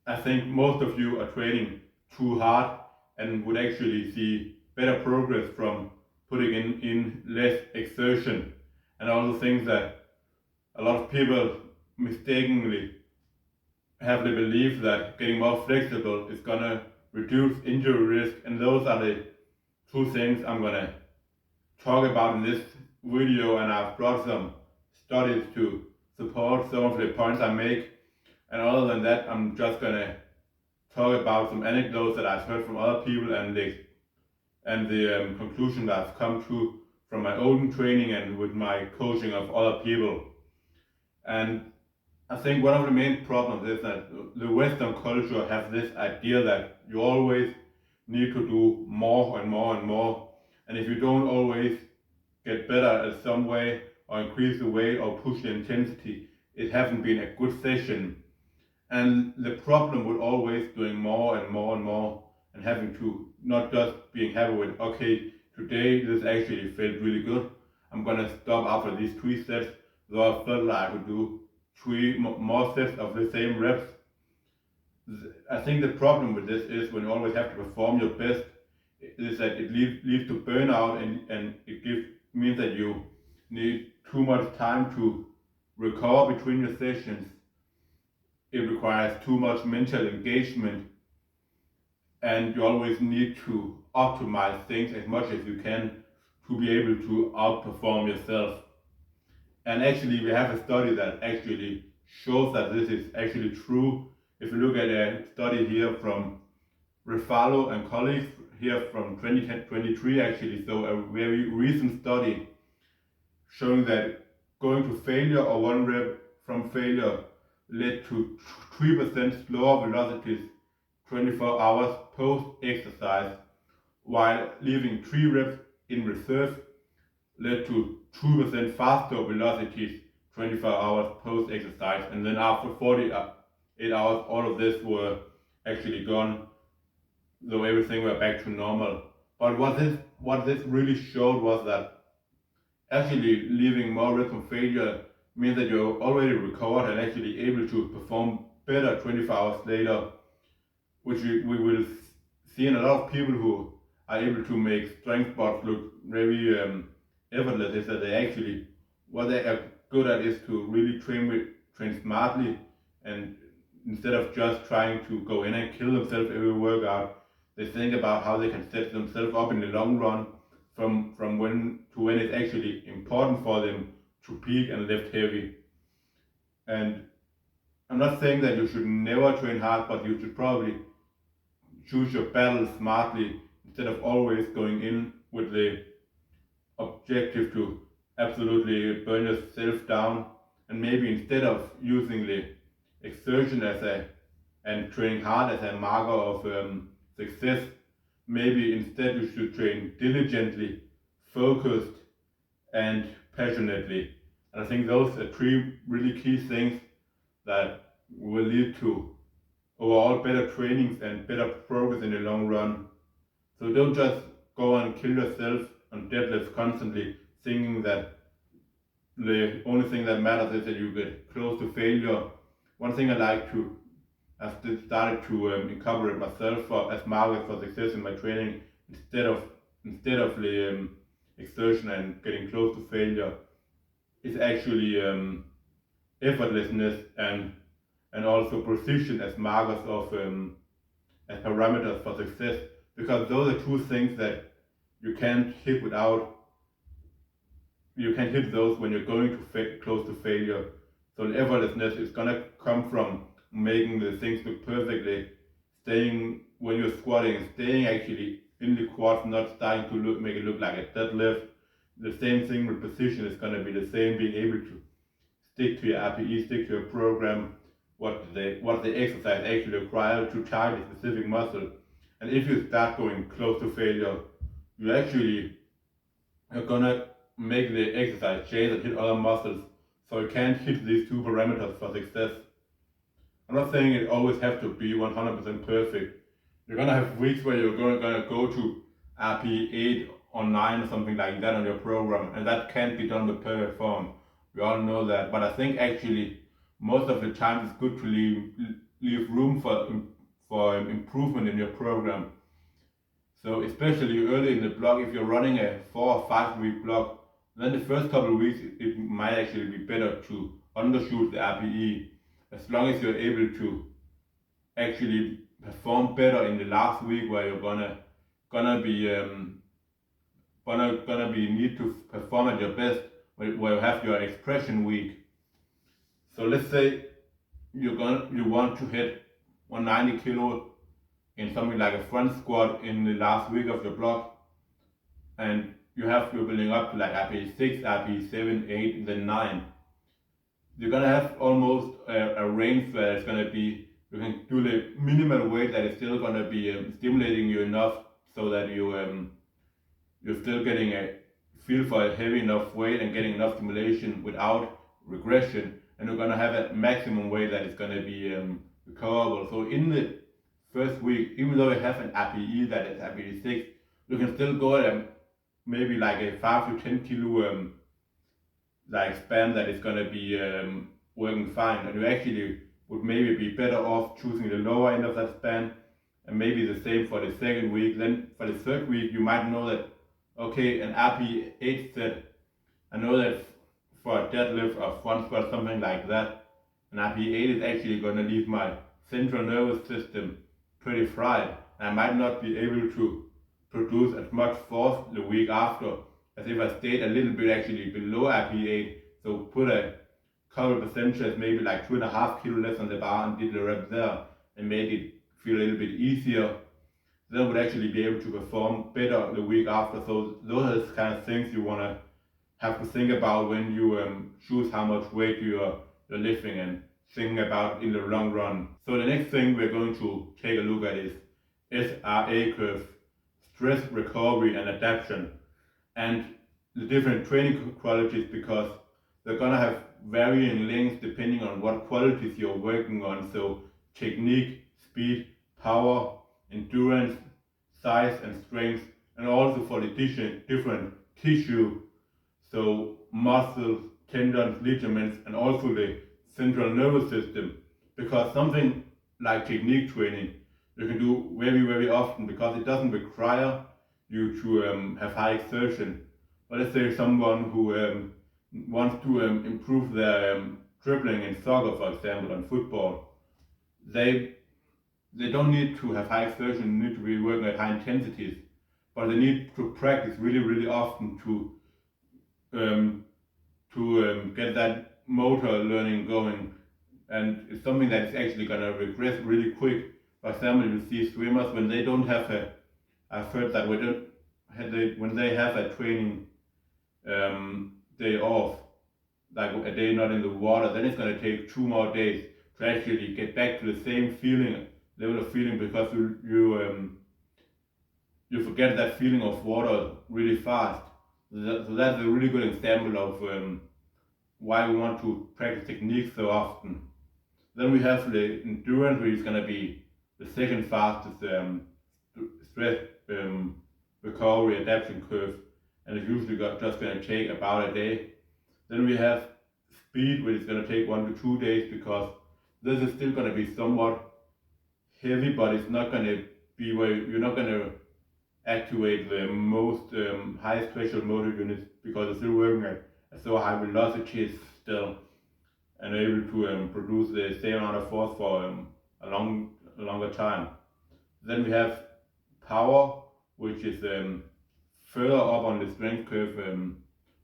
I think most of you are training too hard and would actually see better progress from putting in less exertion, and all the things that a lot of people mistakenly have the belief that getting more flexible is gonna reduce injury risk, and those are the two things I'm gonna talk about in this video, and I've brought some studies to support some of the points I make. And other than that, I'm just gonna talk about some anecdotes that I've heard from other people, and the conclusion that I've come to from my own training and with my coaching of other people. And I think one of the main problems is that the Western culture has this idea that you always need to do more and more and more. And if you don't always get better in some way or increase the weight or push the intensity, it hasn't been a good session. And the problem with always doing more and more and more and having to not just being happy with, okay, today this actually felt really good. I'm gonna stop after these 3 sets, though I felt like I could do 3 more sets of the same reps. I think the problem with this is when you always have to perform your best, is that it leads to burnout, and means that you need too much time to recover between your sessions. It requires too much mental engagement, and you always need to optimize things as much as you can to be able to outperform yourself. And actually, we have a study that actually shows that this is actually true. If you look at a study here from Refalo and colleagues here from 2023, actually, so a very recent study showing that going to failure or 1 rep from failure led to 3% slower velocities 24 hours post-exercise, while leaving 3 reps in reserve led to 2% faster velocities 24 hours post-exercise, and then after 48 hours all of this were actually gone, though everything were back to normal. But what this really showed was that actually leaving more reps from failure means that you're already recovered and actually able to perform better 24 hours later, which we will see in a lot of people who are able to make strength spots look very effortless, is that they actually, what they are good at is to really train smartly, and instead of just trying to go in and kill themselves every workout, they think about how they can set themselves up in the long run from when to when it's actually important for them to peak and lift heavy. And I'm not saying that you should never train hard, but you should probably choose your battles smartly instead of always going in with the objective to absolutely burn yourself down. And maybe instead of using the exertion and training hard as a marker of success, maybe instead you should train diligently, focused, and passionately. And I think those are 3 really key things that will lead to overall better trainings and better progress in the long run. So don't just go and kill yourself on deadlifts constantly, thinking that the only thing that matters is that you get close to failure. One thing I've started to incorporate myself as markers for success in my training, instead of the exertion and getting close to failure, is actually effortlessness and also precision as markers of as parameters for success, because those are 2 things that you can't hit those when you're going to close to failure. So the effortlessness is gonna come from making the things look perfectly, staying when you're squatting, staying actually in the quads, not starting to make it look like a deadlift. The same thing with precision is gonna be the same, being able to stick to your RPE, stick to your program, what the exercise actually requires to target a specific muscle. And if you start going close to failure, you actually are gonna make the exercise change and hit other muscles, so you can't hit these 2 parameters for success. I'm not saying it always has to be 100% perfect. You're gonna have weeks where you're gonna go to RP 8 or 9 or something like that on your program, and that can't be done with perfect form. We all know that, but I think actually most of the time it's good to leave room for improvement in your program. So especially early in the block, if you're running a 4 or 5 week block, then the first couple of weeks it might actually be better to undershoot the RPE, as long as you're able to actually perform better in the last week where you're gonna be gonna be need to perform at your best, where you have your expression week. So let's say you want to hit 190 kilo in something like a front squat in the last week of your block, and you're building up to like RPE 6, RPE 7, 8, then 9. You're gonna have almost a range where it's gonna be, you can do the minimal weight that is still gonna be stimulating you enough so that you're still getting a feel for a heavy enough weight and getting enough stimulation without regression, and you're gonna have a maximum weight that is gonna be recoverable. So in the first week, even though you have an RPE that is RPE 6, you can still go at maybe like a 5 to 10 kilo like span that is gonna be working fine, and you actually would maybe be better off choosing the lower end of that span, and maybe the same for the second week. Then for the third week, you might know that okay, an RPE 8 set, I know that for a deadlift or front squat, something like that, an RPE 8 is actually gonna leave my central nervous system pretty fried, and I might not be able to produce as much force the week after as if I stayed a little bit actually below RPE 8. So put a couple percentages, maybe like 2.5 kilo less on the bar and did the rep there and made it feel a little bit easier. Then would actually be able to perform better the week after. So those are the kind of things you wanna have to think about when you choose how much weight you're lifting and thinking about in the long run. So the next thing we're going to take a look at is SRA curve, stress recovery and adaptation, and the different training qualities, because they're gonna have varying lengths depending on what qualities you're working on. So technique, speed, power, endurance, size and strength, and also for the different tissue, so muscles, tendons, ligaments, and also the central nervous system. Because something like technique training you can do very, very often because it doesn't require you to have high exertion. But let's say someone who wants to improve their dribbling in soccer, for example, and football, they don't need to have high exertion, need to be working at high intensities, but they need to practice really, really often to get that motor learning going. And it's something that is actually going to regress really quick. For example, you see swimmers when they don't have I've heard that when they have a training day off, like a day not in the water, then it's going to take 2 more days to actually get back to the same level of feeling, because you forget that feeling of water really fast. So that's a really good example of why we want to practice technique so often. Then we have the endurance, which is going to be the second fastest stress recovery adaptation curve, and it's usually just going to take about a day. Then we have speed, which is going to take 1 to 2 days, because this is still going to be somewhat heavy, but it's not going to be where you're not going to activate the most highest threshold motor units, because it's still working at so high velocities still, and able to produce the same amount of force for a longer time. Then we have power, which is further up on the strength curve,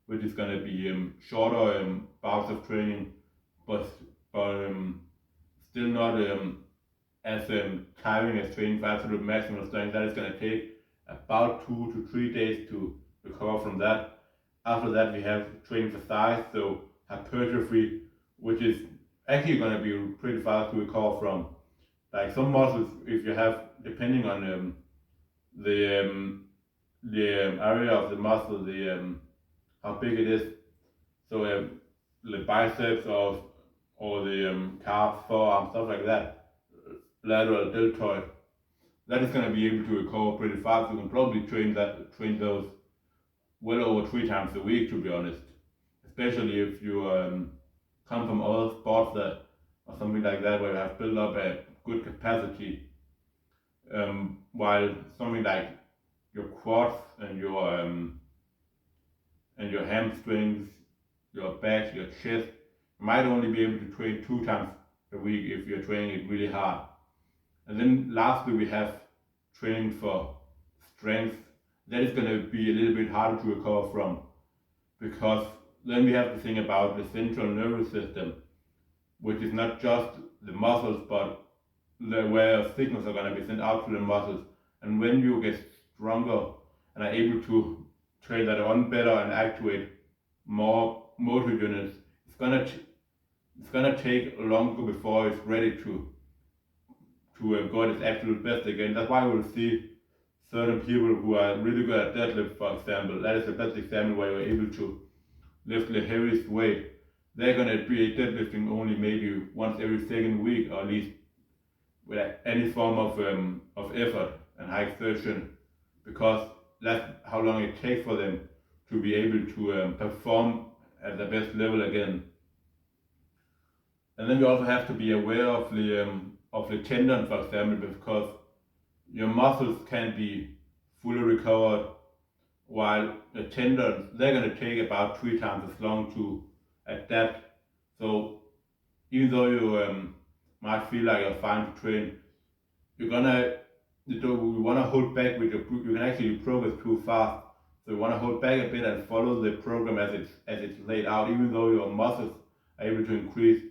which is going to be shorter bouts of training, but still not as tiring as training for absolute maximum strength. That is going to take about 2 to 3 days to recover from that. After that, we have training for size, so hypertrophy, which is actually going to be pretty fast to recover from. Like some muscles, if you have, depending on the area of the muscle, how big it is. So the biceps or the calves, forearms, stuff like that, lateral deltoid, that is going to be able to recover pretty fast. You can probably train those well over 3 times a week, to be honest. Especially if you come from other sports or something like that, where you have built up a good capacity. While something like your quads and your hamstrings, your back, your chest, you might only be able to train 2 times a week if you're training it really hard. And then lastly, we have training for strength. That is going to be a little bit harder to recover from, because then we have to think about the central nervous system, which is not just the muscles, but where signals are going to be sent out to the muscles. And when you get stronger and are able to train that on better and activate more motor units, it's gonna take longer before it's ready to go at its absolute best again. That's why we'll see certain people who are really good at deadlift, for example. That is the best example where you're able to lift the heaviest weight. They're gonna be deadlifting only maybe once every second week, or at least with any form of effort and high exertion, because that's how long it takes for them to be able to perform at the best level again. And then you also have to be aware of the tendon, for example, because your muscles can be fully recovered, while the tendons, they're going to take about 3 times as long to adapt. So even though you might feel like you're fine to train, you want to hold back with you can actually progress too fast. So you want to hold back a bit and follow the program as it's laid out. Even though your muscles are able to increase,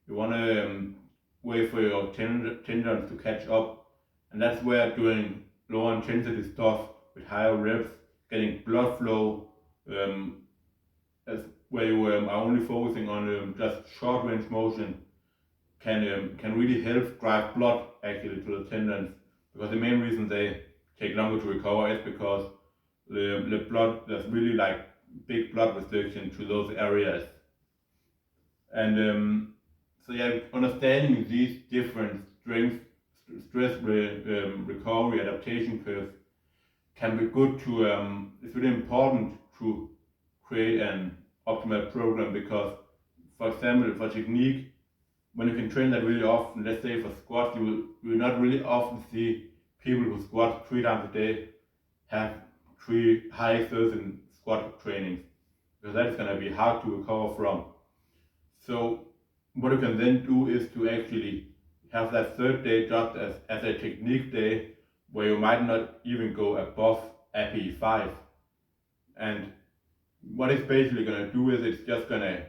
you want to wait for your tendons to catch up, and that's where doing lower intensity stuff with higher reps, getting blood flow, where you are only focusing on just short range motion, can really help drive blood actually to the tendons, because the main reason they take longer to recover is because the blood, there's really like big blood restriction to those areas. And so yeah, understanding these different stress recovery adaptation curves can be good to, it's really important to create an optimal program, because for example for technique, when you can train that really often, let's say for squats, you will not really often see people who squat 3 times a day have 3 high exertion squat trainings, because that is going to be hard to recover from. So what you can then do is to actually have that third day just as a technique day, where you might not even go above API 5. And what it's basically going to do is it's just going to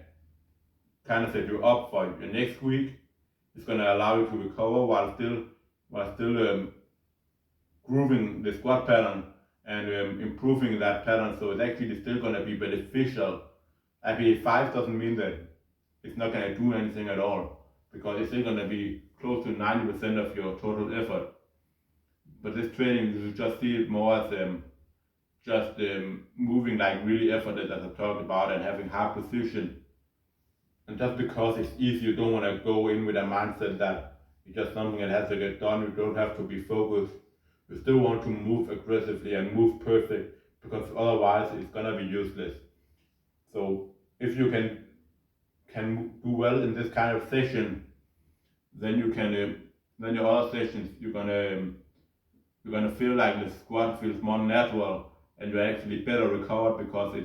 kind of set you up for your next week. It's going to allow you to recover while still grooving the squat pattern and improving that pattern. So it's actually still going to be beneficial. API 5 doesn't mean that it's not going to do anything at all, because it's still going to be close to 90% of your total effort. But this training, you should just see it more as just moving like really effortless, as I talked about, and having high precision. And just because it's easy, you don't want to go in with a mindset that it's just something that has to get done. You don't have to be focused. You still want to move aggressively and move perfect, because otherwise it's gonna be useless. So if you can do well in this kind of session, then you can then your other sessions you're gonna feel like the squat feels more natural, and you're actually better recovered because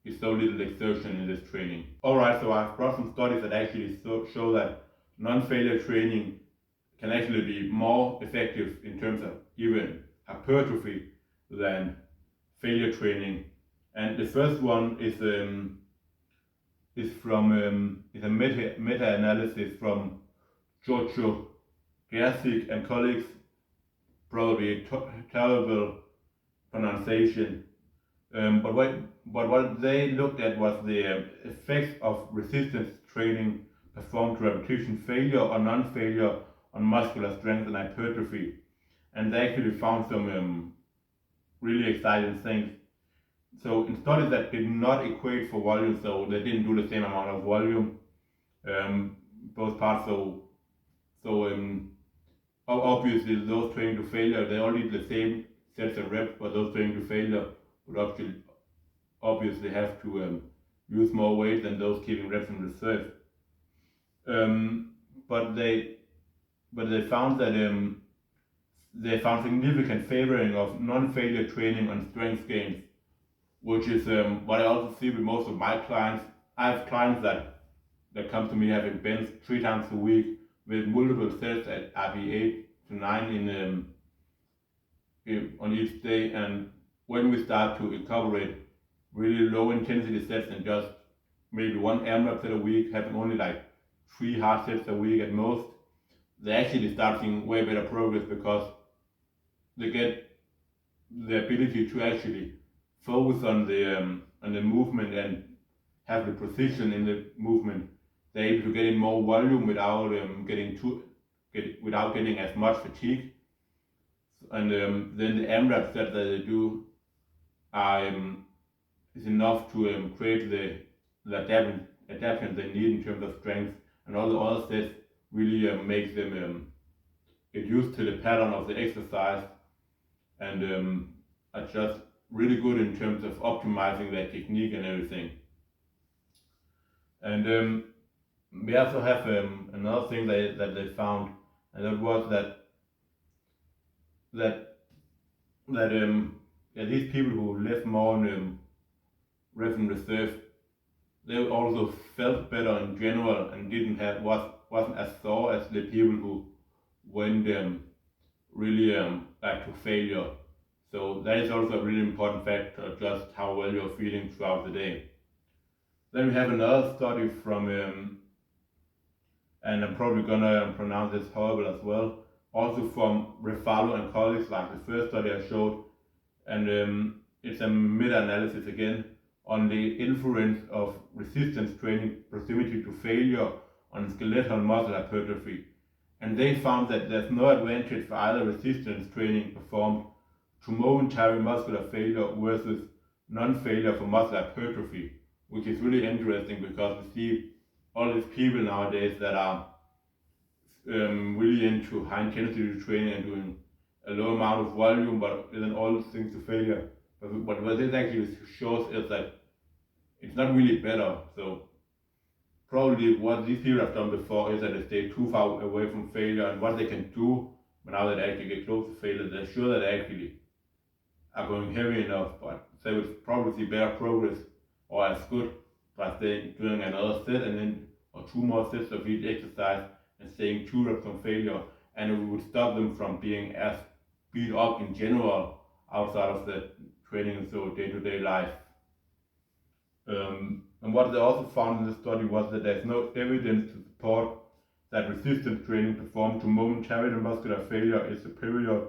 it's so little exertion in this training. Alright, so I've brought some studies that actually show that non-failure training can actually be more effective in terms of even hypertrophy than failure training. And the first one is a meta-analysis from Giorgio Gersic and colleagues, probably terrible pronunciation. But what they looked at was the effects of resistance training performed to repetition failure or non-failure on muscular strength and hypertrophy. And they actually found some really exciting things. So in studies that did not equate for volume, so they didn't do the same amount of volume, both parts, obviously those training to failure, they all need the same sets of reps, but those training to failure would obviously have to use more weight than those keeping reps in reserve. But they but they found significant favoring of non-failure training on strength gains, which is what I also see with most of my clients. I have clients that come to me having bench 3 times a week with multiple sets at RP 8 to 9 on each day, and when we start to incorporate really low intensity sets and just maybe one AMRAP set a week, having only like 3 hard sets a week at most, they actually start seeing way better progress because they get the ability to actually focus on the movement and have the precision in the movement. They're able to get in more volume without without getting as much fatigue. And then the AMRAP set that they do are is enough to create the adaptation they need in terms of strength, and all the other sets really makes them get used to the pattern of the exercise, and are just really good in terms of optimizing their technique and everything. And we also have another thing that they found, and that was that that yeah, these people who live more in rest and reserve, they also felt better in general and didn't have wasn't as sore as the people who went really back to failure. So that is also a really important factor, just how well you're feeling throughout the day. Then we have another study from, and I'm probably gonna pronounce this horrible as well, also from Refalo and colleagues, like the first study I showed, and it's a meta-analysis again on the influence of resistance training proximity to failure on skeletal muscle hypertrophy. And they found that there's no advantage for either resistance training performed to momentary muscular failure versus non-failure for muscle hypertrophy, which is really interesting because we see all these people nowadays that are really into high intensity training and doing a low amount of volume, but then all things to failure. But what this actually shows is that it's not really better. So probably what these people have done before is that they stay too far away from failure, and what they can do now that they actually get close to failure, they're sure that they actually are going heavy enough, but they would probably see better progress or as good by staying doing another set and then or 2 more sets of each exercise and staying 2 reps from failure, and it would stop them from being as beat up in general outside of the training and so day-to-day life. And what they also found in this study was that there's no evidence to support that resistance training performed to momentary muscular failure is superior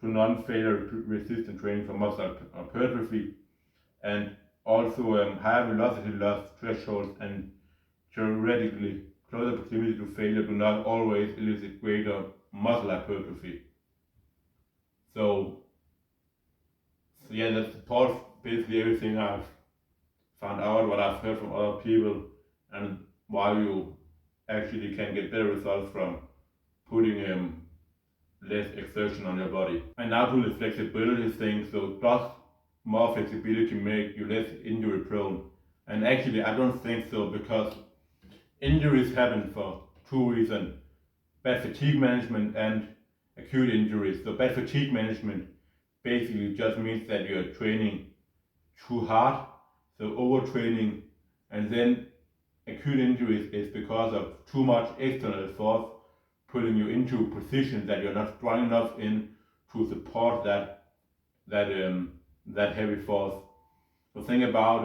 to non-failure resistant training for muscle hypertrophy, and also higher velocity loss thresholds and theoretically closer proximity to failure do not always elicit greater muscle hypertrophy. So yeah, that supports basically everything I've found out, what I've heard from other people, and why you actually can get better results from putting less exertion on your body. And now to the flexibility thing. So does more flexibility make you less injury prone? And actually I don't think so, because injuries happen for 2 reasons: bad fatigue management and acute injuries. So bad fatigue management basically just means that you're training too hard, so overtraining, and then acute injuries is because of too much external force putting you into positions that you're not strong enough in to support that heavy force. So think about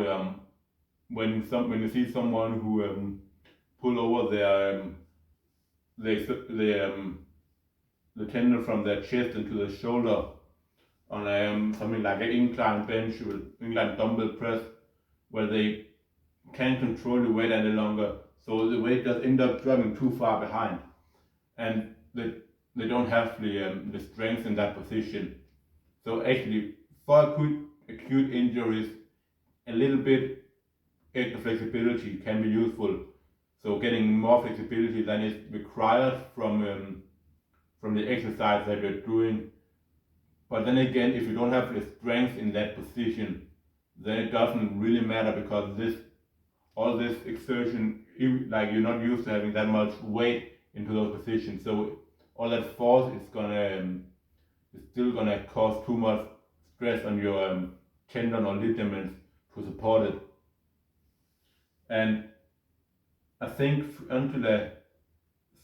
when you see someone who pull over the tendon from their chest into the shoulder on something like an incline bench with incline dumbbell press, where they can't control the weight any longer, so the weight just ends up dropping too far behind, and they don't have the strength in that position. So actually, for acute injuries, a little bit extra flexibility can be useful. So getting more flexibility than is required from the exercise that you're doing. But then again, if you don't have the strength in that position, then it doesn't really matter, because all this exertion, like you're not used to having that much weight into those positions. So all that force is still gonna cause too much stress on your tendon or ligaments to support it. And I think until a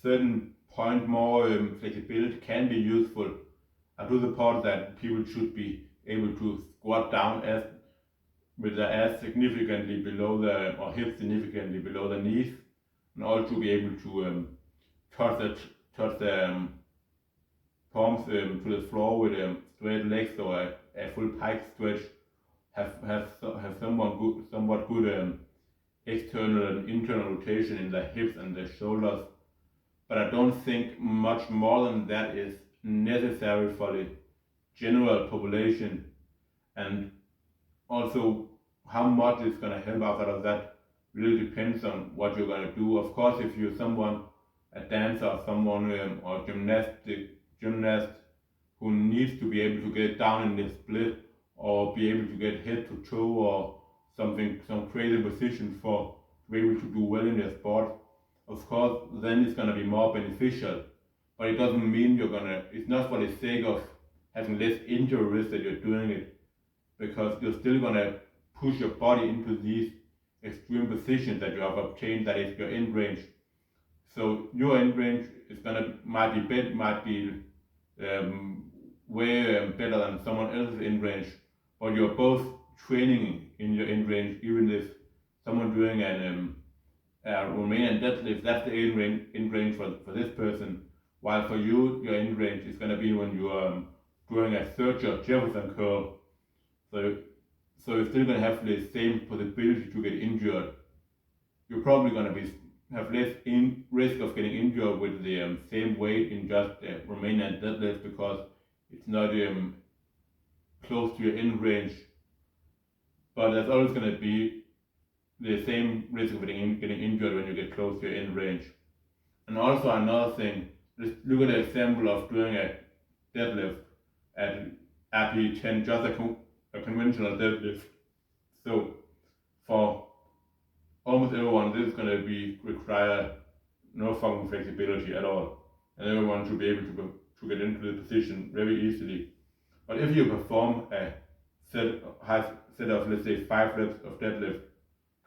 certain point, more flexibility can be useful. I do support that people should be able to squat down as with the ass significantly below the or hips significantly below the knees, and also be able to touch the palms to the floor with straight legs or a full pike stretch. Have somewhat good external and internal rotation in the hips and the shoulders, but I don't think much more than that is necessary for the general population. And also, how much is going to help outside of that really depends on what you're going to do. Of course, if you're someone, a dancer or someone or gymnast who needs to be able to get down in the split or be able to get head to toe or some crazy position for to be able to do well in their sport, of course, then it's going to be more beneficial. But it doesn't mean it's not for the sake of having less injury risk that you're doing it, because you're still going to push your body into these extreme positions that you have obtained, that is your end range. So your end range is might be way better than someone else's end range, but you're both training in your end range. Even if someone doing an Romanian deadlift, that's the end range for this person, while for you, your end range is going to be when you're doing a Sergio Jefferson curl. So you're still going to have the same possibility to get injured. You're probably going to have less risk of getting injured with the same weight in just Romanian deadlift, because it's not close to your end range. But there's always going to be the same risk of getting injured when you get close to your end range. And also another thing, just look at the example of doing a deadlift at RP10, just a conventional deadlift. So for almost everyone, this is going to require no fucking flexibility at all, and everyone should be able to get into the position very easily. But if you perform a set of, let's say, 5 reps of deadlift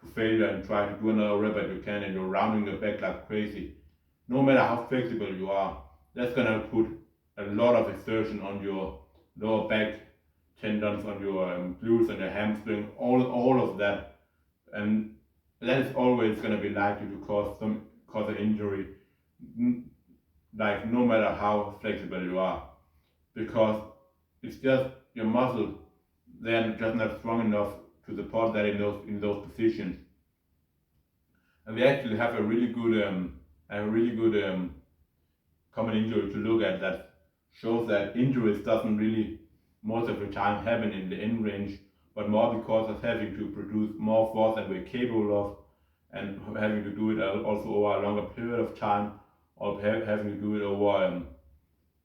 to failure and try to do another rep that you can, and you're rounding your back like crazy, no matter how flexible you are, that's going to put a lot of exertion on your lower back tendons, on your glutes and your hamstring, all of that, and that is always going to be likely to cause an injury, like no matter how flexible you are, because it's just your muscle, they're just not strong enough to support that in those positions. And we actually have a really good common injury to look at that shows that injuries doesn't really most of the time happen in the end range, but more because of having to produce more force than we're capable of, and having to do it also over a longer period of time, or having to do it over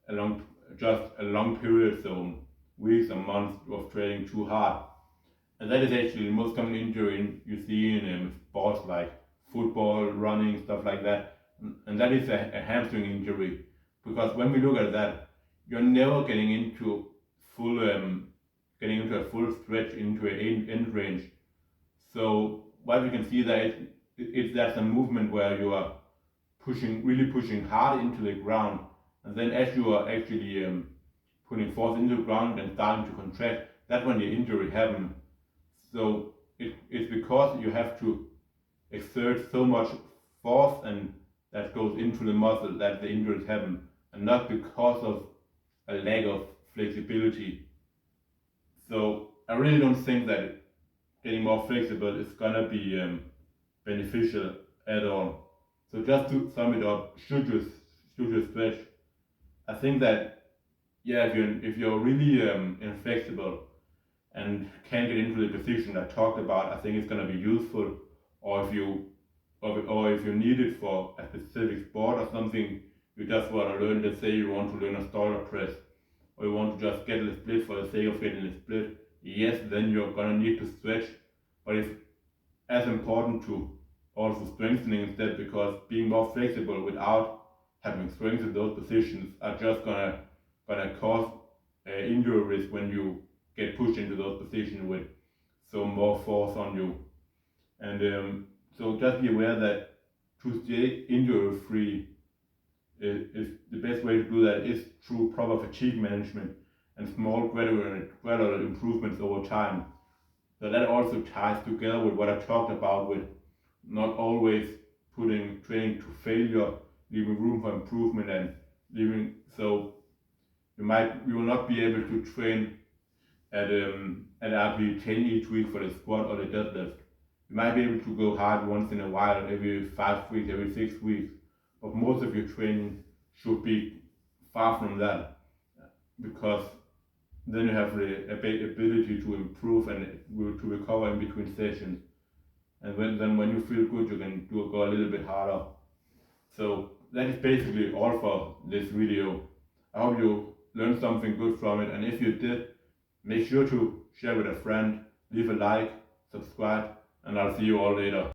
a long period, so weeks and months of training too hard. And that is actually the most common injury you see in sports like football, running, stuff like that. And that is a hamstring injury, because when we look at that, you're never getting into a full stretch into an end range. So what we can see that that's a movement where you are really pushing hard into the ground, and then as you are actually putting force into the ground and starting to contract, that's when the injury happens. So it's because you have to exert so much force and that goes into the muscle that the injuries happen, and not because of a lack of flexibility. So I really don't think that getting more flexible is gonna be beneficial at all. So just to sum it up, should you stretch? I think that if you're really inflexible and can't get into the position I talked about, I think it's gonna be useful. Or if you need it for a specific sport or something, you just want to learn. Let's say you want to learn a stalker press, or you want to just get a split for the sake of getting a split. Yes, then you're gonna need to stretch, but it's as important to also strengthening instead, because being more flexible without having strength in those positions are just gonna cause injury risk when you get pushed into those positions with some more force on you. And so just be aware that to stay injury free is the best way to do that is through proper fatigue management and small gradual improvements over time. So that also ties together with what I talked about with not always putting training to failure, leaving room for improvement, and leaving so you will not be able to train at RPE 10 each week for the squat or the deadlift. You might be able to go hard once in a while, every 5 weeks, every 6 weeks, but most of your training should be far from that, because then you have the ability to improve and to recover in between sessions. And when you feel good, you can go a little bit harder. So that is basically all for this video. I hope you learned something good from it, and if you did, make sure to share with a friend, leave a like, subscribe, and I'll see you all later.